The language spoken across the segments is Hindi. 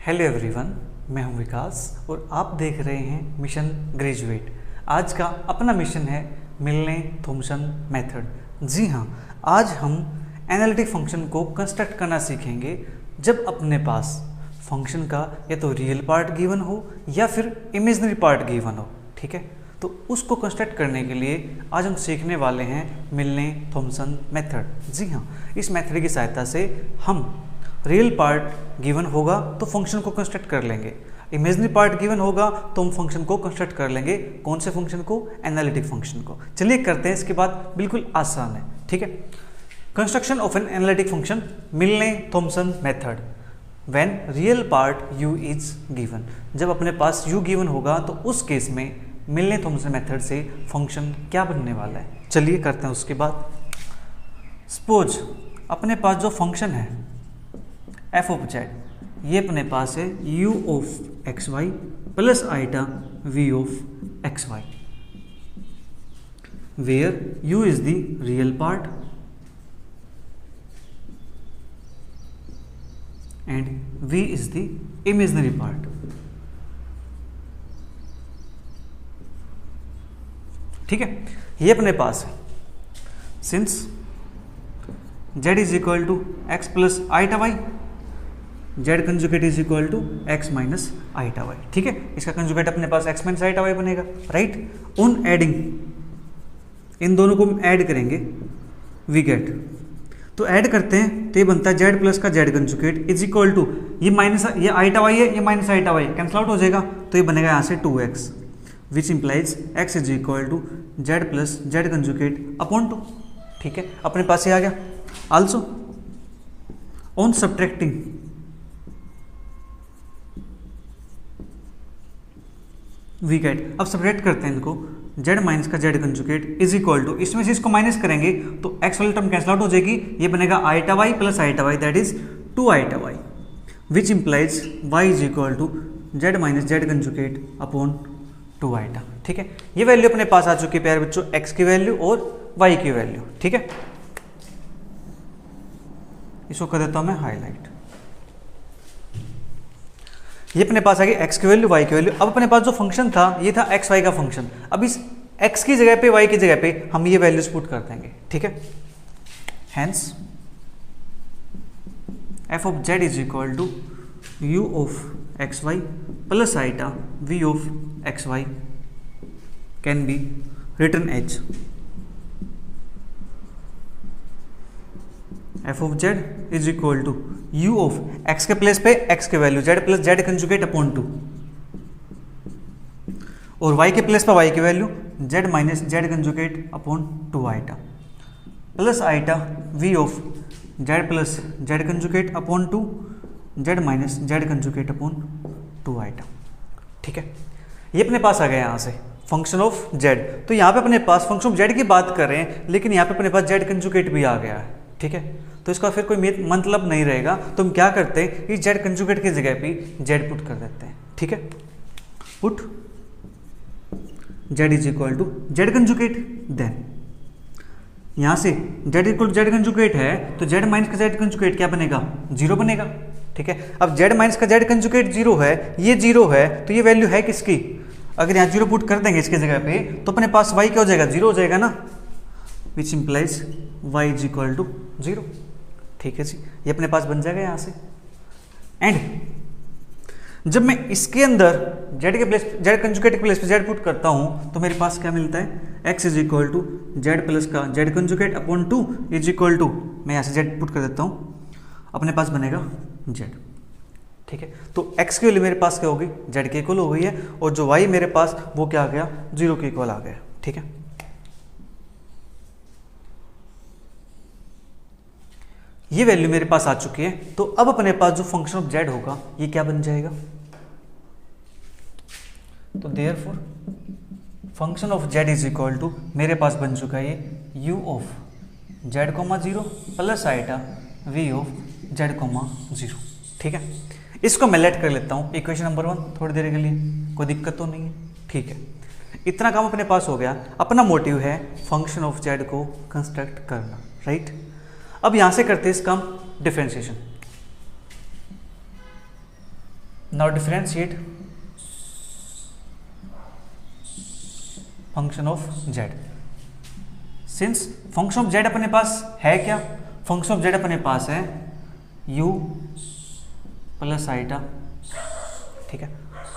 हेलो एवरीवन, मैं हूं विकास और आप देख रहे हैं मिशन ग्रेजुएट। आज का अपना मिशन है मिलने थॉमसन मेथड। जी हाँ, आज हम एनालिटिक फंक्शन को कंस्ट्रक्ट करना सीखेंगे जब अपने पास फंक्शन का या तो रियल पार्ट गिवन हो या फिर इमेजिनरी पार्ट गिवन हो। ठीक है, तो उसको कंस्ट्रक्ट करने के लिए आज हम सीखने वाले हैं मिलने थॉमसन मेथड। जी हाँ, इस मेथड की सहायता से हम रियल पार्ट गिवन होगा तो फंक्शन को कंस्ट्रक्ट कर लेंगे, इमेजिनरी पार्ट गिवन होगा तो हम फंक्शन को कंस्ट्रक्ट कर लेंगे। कौन से फंक्शन को? एनालिटिक फंक्शन को। चलिए करते हैं, इसके बाद बिल्कुल आसान है। ठीक है, construction of an analytic function Milne Thomson method when real part u is given. जब अपने पास u गिवन होगा तो उस केस में मिलने थॉमसन मेथड से फंक्शन क्या बनने वाला है, चलिए करते हैं। उसके बाद सपोज अपने पास जो फंक्शन है f ऑफ z, ये अपने पास है u of x y plus iota v of x y, where u is the real part and v is the imaginary part. ठीक है, ये अपने पास है since z is equal to x plus iota y, z conjugate is equal to x minus iota y. ठीक है, इसका कंजुगेट अपने पास एक्स माइनस आइटा वाई बनेगा, राइट। उन एडिंग इन दोनों को हम ऐड करेंगे, वी गेट, तो ऐड करते हैं तो ये बनता है जेड प्लस का z conjugate is equal to ये माइनस, ये आइटा वाई है, ये minus iota y cancel out हो जाएगा, तो ये बनेगा यहाँ से 2x which implies x is equal to z plus z conjugate upon 2। ठीक है, अपने पास ये आ गया। Also on subtracting we get, अब सब्ट्रैक्ट करते हैं इनको, z माइनस का z conjugate is equal to, इसमें से इसको माइनस करेंगे तो x वाली टर्म कैंसल आउट हो जाएगी, ये बनेगा iota y plus iota y that is 2 iota y which implies y is equal to z minus z conjugate upon 2 iota. ठीक है, ये वैल्यू अपने पास आ चुकी है प्यारे बच्चों, x की वैल्यू और y की वैल्यू। ठीक है, इसको कर देता हूं मैं हाईलाइट। ये अपने पास आ गई x की वैल्यू, y की वैल्यू। अब अपने पास जो फंक्शन था ये था x y का फंक्शन, अब इस x की जगह पे y की जगह पे हम ये वैल्यूज पुट कर देंगे। ठीक है, hence f of z is equal to u of x y plus iota v of x y can be written as f of z is equal to u of x के प्लेस पे x के value z plus z conjugate upon 2 और y के प्लेस पे y की value z minus z conjugate upon 2 iota plus iota v of z plus z conjugate upon 2 z minus z conjugate upon 2 iota. ठीक है, ये अपने पास आ गया यहाँ से फंक्शन ऑफ z। तो यहाँ पे अपने पास फंक्शन ऑफ z की बात कर रहे हैं, लेकिन यहाँ पे अपने पास z कंजुगेट भी आ गया है। ठीक है, तो इसका फिर कोई मतलब नहीं रहेगा, तो हम क्या करते हैं, इस जेड कंजुगेट की जगह पे जेड पुट कर देते हैं। ठीक है, put z is equal to z conjugate, then यहां से z equal to z conjugate है तो जेड माइनस का जेड कंजुगेट क्या बनेगा, 0 बनेगा। ठीक है, अब जेड माइनस का जेड कंजुगेट 0 है, ये 0 है, तो ये वैल्यू है किसकी, अगर यहाँ 0 पुट कर देंगे इसकी जगह पे तो अपने पास y क्या हो जाएगा, 0 हो जाएगा ना, which implies y is equal to 0। ठीक है जी, ये अपने पास बन जाएगा यहाँ से। एंड जब मैं इसके अंदर z के प्लेस, z कंजुगेट के प्लेस पे z पुट करता हूँ तो मेरे पास क्या मिलता है, x is equal to z plus का z conjugate upon 2 is equal to, मैं यहाँ से z पुट कर देता हूँ, अपने पास बनेगा z। ठीक है, तो x की वैल्यू मेरे पास क्या होगी, z के इक्वल हो गई है, और जो y मेरे पास वो क्या आ गया, 0 के इक्वल आ गया। ठीक है, ये वैल्यू मेरे पास आ चुकी है, तो अब अपने पास जो फंक्शन ऑफ z होगा ये क्या बन जाएगा, तो therefore function of z is equal to मेरे पास बन चुका है ये u of z comma 0 plus iota v of z comma 0। ठीक है, इसको मैं लेट कर लेता हूँ इक्वेशन नंबर 1 थोड़ी देर के लिए, कोई दिक्कत तो नहीं है। ठीक है, इतना काम अपने पास हो गया। अपना मोटिव है फंक्शन ऑफ z को कंस्ट्रक्ट करना, राइट। अब यहां से करते हैं इसका differentiation. Now differentiate function of Z. Since function of Z अपने पास है क्या, फंक्शन ऑफ जेड अपने पास है u प्लस आइटा, ठीक है।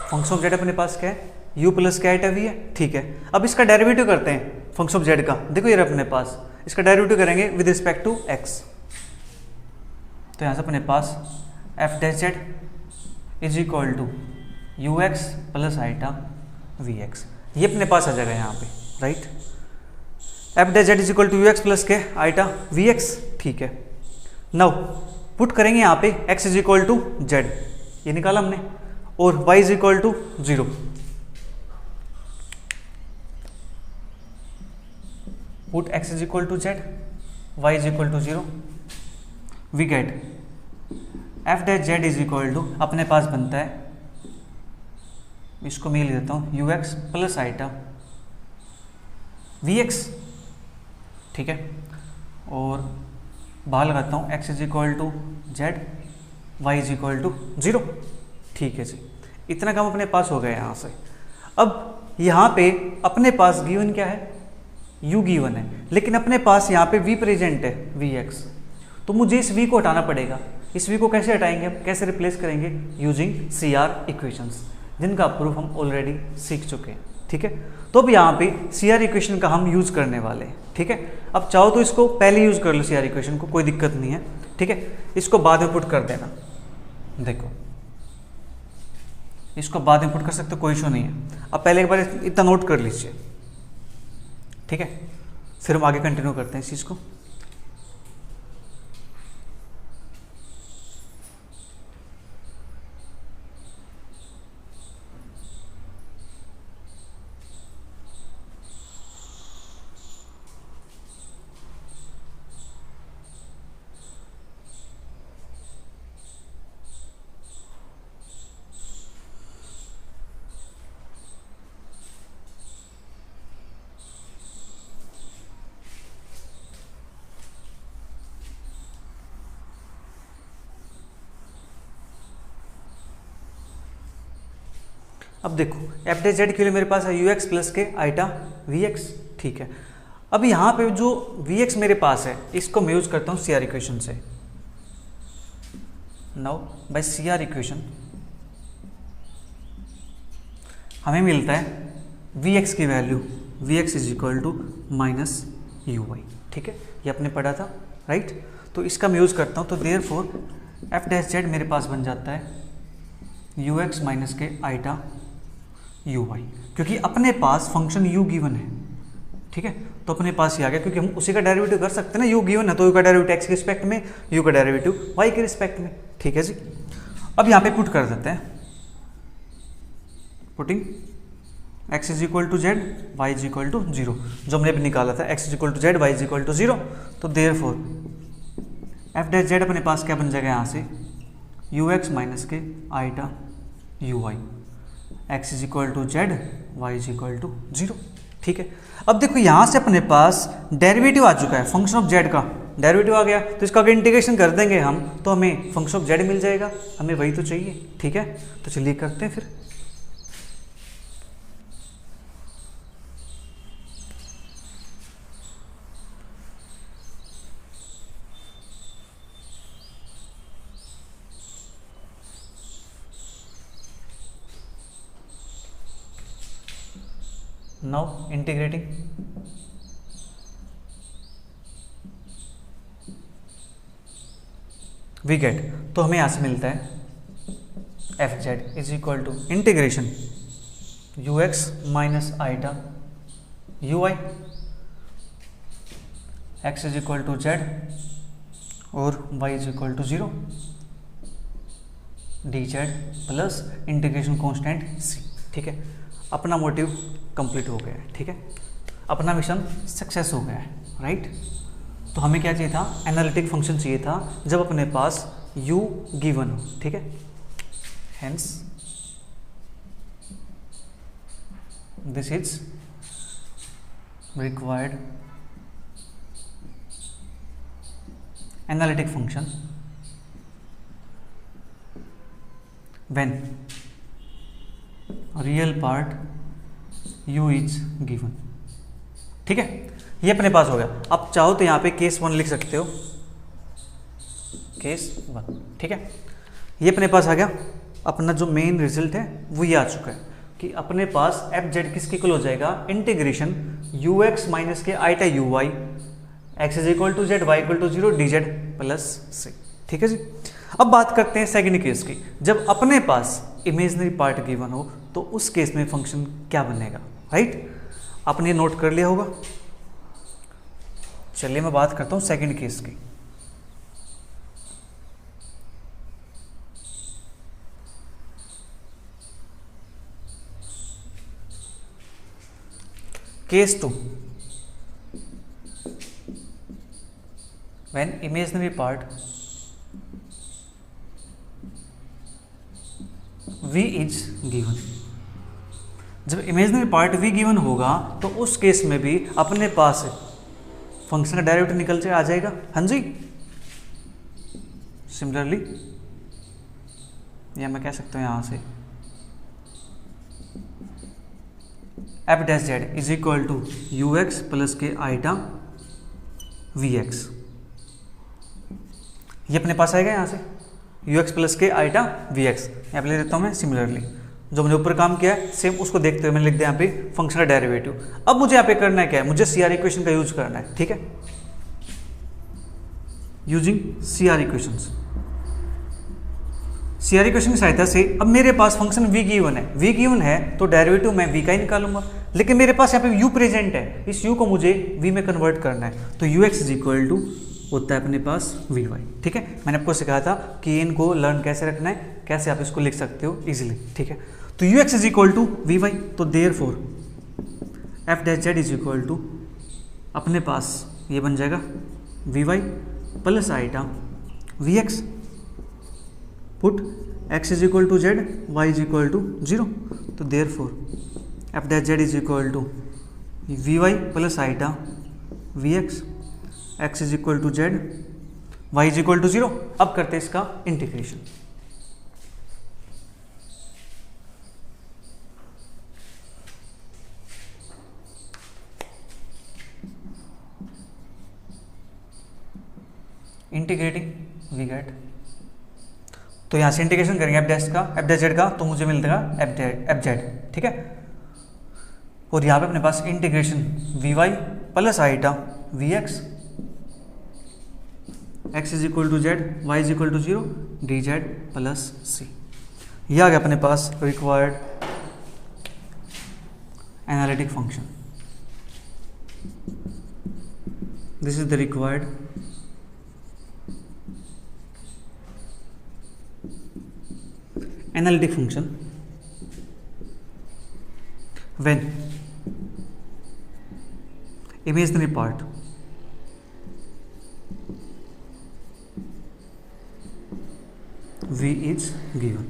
फंक्शन ऑफ जेड अपने पास क्या है, u प्लस क्या आइटा v है, ठीक है। अब इसका डेरिवेटिव करते हैं फंक्शन ऑफ जेड का, देखो ये अपने पास, इसका डेरिवेटिव करेंगे विद रिस्पेक्ट टू x। तो यहाँ से अपने पास F dash Z is equal to you x plus iota we X, ये अपने पास आ जाएगा यहाँ पे, right. F dash Z is equal to you x plus के आइटा वी एक्स, ठीक है। नाउ पुट करेंगे यहाँ पे x is equal to Z, ये निकाला हमने, और y is equal to 0। Put x is equal to Z, y is equal to 0, we get f dash Z is equal to, अपने पास बनता है, इसको मैं लिख देता हूँ u x plus iota we x, ठीक है। और बाहर लगाता हूँ x is equal to Z, Y is equal to 0, ठीक है जी। इतना काम अपने पास हो गया यहाँ से। अब यहाँ पे अपने पास गिवन क्या है, u गिवन है, लेकिन अपने पास यहाँ पे v प्रेजेंट है vx, तो मुझे इस v को हटाना पड़ेगा। इस v को कैसे हटाएंगे, हम कैसे रिप्लेस करेंगे, यूजिंग सी आर इक्वेशंस, जिनका प्रूफ हम ऑलरेडी सीख चुके हैं, ठीक है। तो अब यहाँ पे सी आर इक्वेशन का हम यूज करने वाले हैं, ठीक है। अब चाहो तो इसको पहले यूज कर लो सी आर इक्वेशन को, कोई दिक्कत नहीं है, ठीक है। इसको बाद में पुट कर देना, देखो इसको बाद में पुट कर सकते हो, कोई इशू नहीं है। अब पहले एक बार इतना नोट कर लीजिए, ठीक है, फिर हम आगे कंटिन्यू करते हैं इस चीज को। अब देखो एफ डे जेड के लिए मेरे पास है यू एक्स प्लस के आइटा वी एक्स, ठीक है। अब यहाँ पे जो वी एक्स मेरे पास है, इसको मैं यूज करता हूँ सी आर इक्वेशन से। Now by C R equation हमें मिलता है वी एक्स की वैल्यू, v x is equal to minus u y, ठीक है, ये आपने पढ़ा था, राइट। तो इसका मैं यूज करता हूँ, तो देयरफॉर एफ डैश जेड मेरे पास बन जाता है यू एक्स माइनस के आइटा यू वाई, क्योंकि अपने पास फंक्शन u गिवन है, ठीक है। तो अपने पास ही आ गया, क्योंकि हम उसी का डेरिवेटिव कर सकते हैं ना, u गिवन है तो u का डेरिवेटिव x के रिस्पेक्ट में, u का डेरिवेटिव y के रिस्पेक्ट में, ठीक है जी। अब यहाँ पे पुट कर देते हैं, putting x is equal to Z, Y is equal to 0, जो हमने भी निकाला था x is equal to Z, Y is equal to 0। तो देयरफॉर एफ डैश जेड अपने पास क्या बन जाएगा यहाँ से, यू एक्स माइनस के iota u Y, x is equal to Z, Y is equal to 0, ठीक है। अब देखो यहाँ से अपने पास डेरिवेटिव आ चुका है, फंक्शन ऑफ जेड का डेरिवेटिव आ गया, तो इसका अगर इंटीग्रेशन कर देंगे हम, तो हमें फंक्शन ऑफ जेड मिल जाएगा, हमें वही तो चाहिए, ठीक है। तो चलिए करते हैं फिर। नाउ इंटीग्रेटिंग, वी गेट, तो हमें यहाँ से मिलता है F Z is equal to integration U x minus iota U I, X is equal to Z और Y is equal to 0, D Z plus integration constant C, ठीक है। अपना मोटिव कंप्लीट हो गया है, ठीक है, अपना मिशन सक्सेस हो गया है, राइट। तो हमें क्या चाहिए था, एनालिटिक फंक्शन चाहिए था जब अपने पास u गिवन हो, ठीक है। Hence this is required analytic function when real part u is given. ठीक है, ये अपने पास हो गया। अब चाहो तो यहाँ पे केस 1 लिख सकते हो, केस 1। ठीक है, ये अपने पास आ गया। अपना जो मेन रिजल्ट है वो ये आ चुका है कि अपने पास एफ जेड किसके इक्वल हो जाएगा, इंटीग्रेशन यू एक्स माइनस के iota U Y x is equal to Z Y equal to 0 D Z plus C. ठीक है जी। अब बात करते हैं सेकंड केस की। जब अपने पास इमेजिनरी पार्ट गिवन हो तो उस केस में फंक्शन क्या बनेगा, राइट? आपने नोट कर लिया होगा। चलिए मैं बात करता हूं सेकंड केस की। Case 2, when imaginary part v is given। जब इमेजिनरी पार्ट v गिवन होगा तो उस केस में भी अपने पास फंक्शन का डेरिवेटिव निकल के आ जाएगा। हाँ जी, सिमिलरली या मैं कह सकता हूं यहां से f dash Z is equal to you x plus के आईटा वी एक्स। ये अपने पास आएगा यहाँ से यू एक्स प्लस के आईटा वी एक्स। यहाँ पे ले देता हूँ मैं सिमिलरली, जो मैंने ऊपर काम किया है सेम उसको देखते हुए मैंने लिख दिया यहाँ पे फंक्शन का डेरिवेटिव। अब मुझे यहाँ पे करना है क्या है, मुझे सीआर इक्वेशन का यूज करना है। ठीक है, using CR equations. CR equation की सहायता से अब मेरे पास फंक्शन v गिवन है, v गिवन है तो डेरिवेटिव मैं v का ही निकालूंगा। लेकिन मेरे पास यहाँ पे u प्रेजेंट है, इस u को मुझे v में कन्वर्ट करना है, तो ux इज इक्वल टू होता है अपने पास vy। ठीक है, मैंने आपको सिखाया था कि इनको लर्न कैसे रखना है, कैसे आप इसको लिख सकते हो इजीली। ठीक है, तो ux is equal to vy, तो therefore f dash Z is equal to अपने पास ये बन जाएगा vy plus iota vx put x is equal to Z Y is equal to 0, तो therefore f dash Z is equal to vy plus iota vx x is equal to Z Y is equal to 0। अब करते हैं इसका इंटीग्रेशन। इंटीग्रेटिंग वी गेट, तो यहां से इंटीग्रेशन करेंगे एफ डैश जेड का, तो मुझे मिलेगा एफ जेड। ठीक है, और यहां पे अपने पास integration V Y plus iota V X X is equal to Z Y is equal to 0 D Z plus C. यह आ गया अपने पास required analytic function. This is the required analytic function when imaginary part v is given।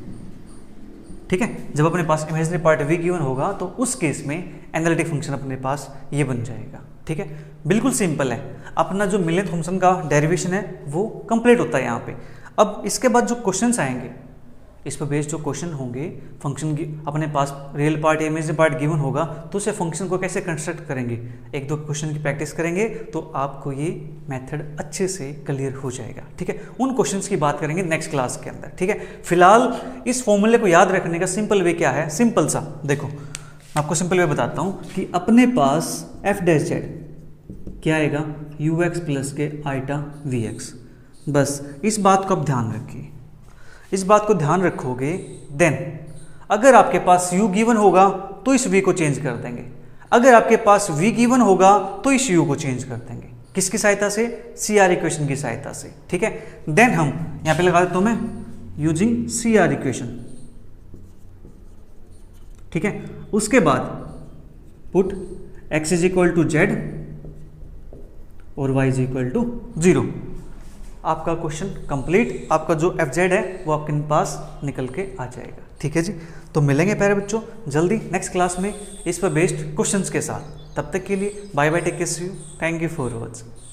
ठीक है, जब अपने पास इमेजिनरी पार्ट v गिवन होगा तो उस केस में एनालिटिक फंक्शन अपने पास ये बन जाएगा। ठीक है, बिल्कुल सिंपल है। अपना जो मिलने थॉम्सन का डेरिवेशन है वो कंप्लीट होता है यहाँ पे। अब इसके बाद जो क्वेश्चंस आएंगे, इस पर बेस्ड जो क्वेश्चन होंगे, फंक्शन की अपने पास रियल पार्ट या इमेजिनरी पार्ट गिवन होगा तो उसे फंक्शन को कैसे कंस्ट्रक्ट करेंगे, एक दो क्वेश्चन की प्रैक्टिस करेंगे तो आपको ये मेथड अच्छे से क्लियर हो जाएगा। ठीक है, उन क्वेश्चंस की बात करेंगे नेक्स्ट क्लास के अंदर। ठीक है, फिलहाल इस फॉर्मूले को याद रखने का सिंपल वे क्या है, सिंपल सा देखो, मैं आपको सिंपल वे बताता हूँ कि अपने पास एफ डैश जेड क्या आएगा, यू एक्स प्लस के आईटा वी एक्स। बस इस बात को आप ध्यान रखिए, इस बात को ध्यान रखोगे देन अगर आपके पास u गिवन होगा तो इस v को चेंज कर देंगे, अगर आपके पास v गिवन होगा तो इस u को चेंज कर देंगे। किसकी सहायता से, CR इक्वेशन की सहायता से। ठीक है, देन हम यहां पे लगा देता हूं मैं यूजिंग CR इक्वेशन। ठीक है, उसके बाद put x is equal to Z और y इज इक्वल टू 0। आपका क्वेश्चन कंप्लीट, आपका जो एफ जेड है वो आपके पास निकल के आ जाएगा। ठीक है जी, तो मिलेंगे प्यारे बच्चों जल्दी नेक्स्ट क्लास में इस पर बेस्ड क्वेश्चंस के साथ। तब तक के लिए bye bye, take care, see you, thank you for watching.